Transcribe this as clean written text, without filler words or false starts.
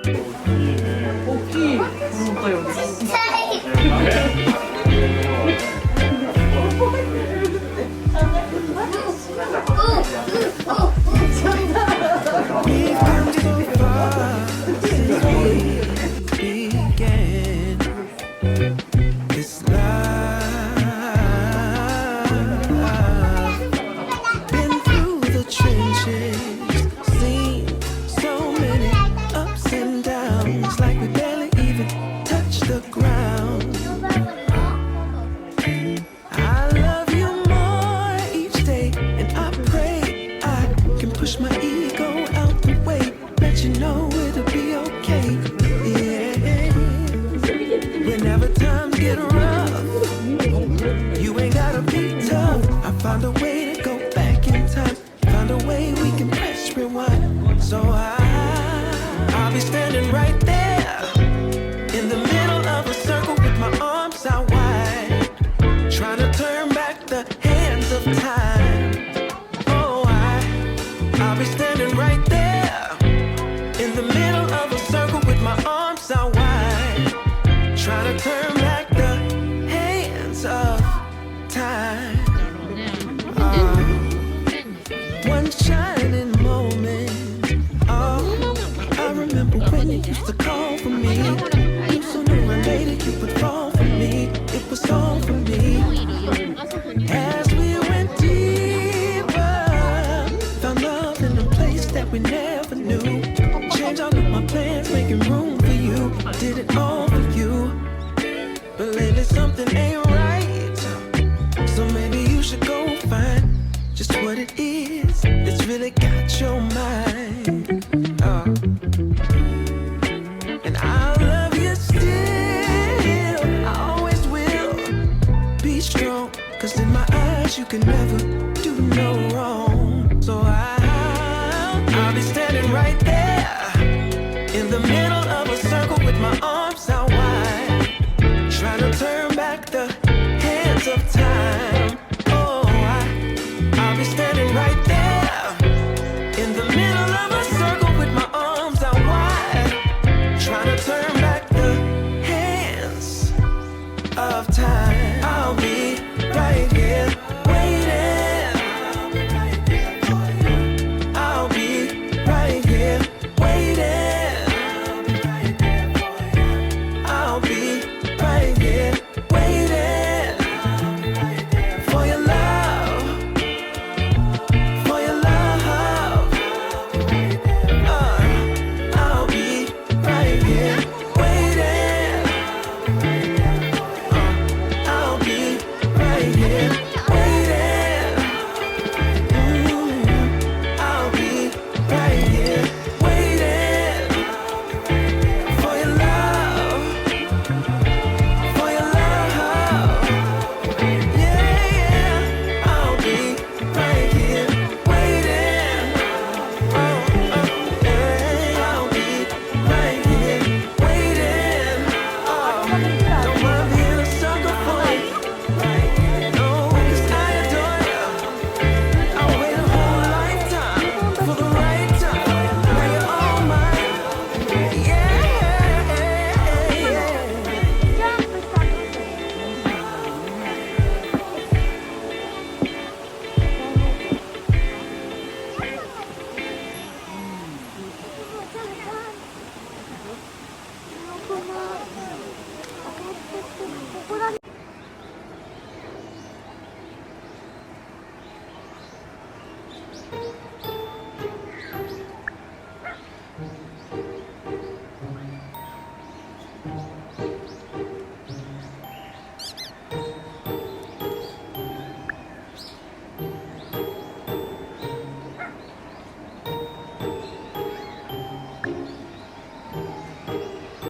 大きい本当よね。Push my ego out the way, let you know it'll be okay. Yeah. Whenever times get rough, you ain't gotta be tough. I found a way to go back in time, found a way we can press rewind. So I'll be standing right there in the middle of a circle with my arms out wide, trying to turn back the hands of time. I'll be standing right there in the middle of a circle with my arms out wide, trying to turn back the hands of time. One shining moment. Oh, I remember when you used to call for me. You sooner or later you would fall for me. It was all for me. As we went deeper, found love in a place that we never knew. Changed all of my plans, making room for you. Did it all for you. But lately something ain't right. So maybe you should go find just what it is that's really got your mind. Oh. And I'll love you still, I always will. Be strong, cause in my eyes you can never do no wrong. So I'll be standing right there in the middle of a circle with my arms out wide, trying to turn back the hands of time. Oh, I'll be standing right there in the middle of a circle with my arms out wide, trying to turn back the hands of time. I'll be right here waiting. I'll be right here waiting. I'll be right here waiting for your love, for your love. I'll be right here waiting. I'll be right here waiting. I'll be right here waiting for your love, for your love. Yeah, yeah. I'll be right here waiting. Yeah. I'll be right here waiting. Don't mind being a sucker for you. No, 'cause I adore you. I'll wait a whole lifetime for the right time. Now you're all mine. Yeah, Thank you.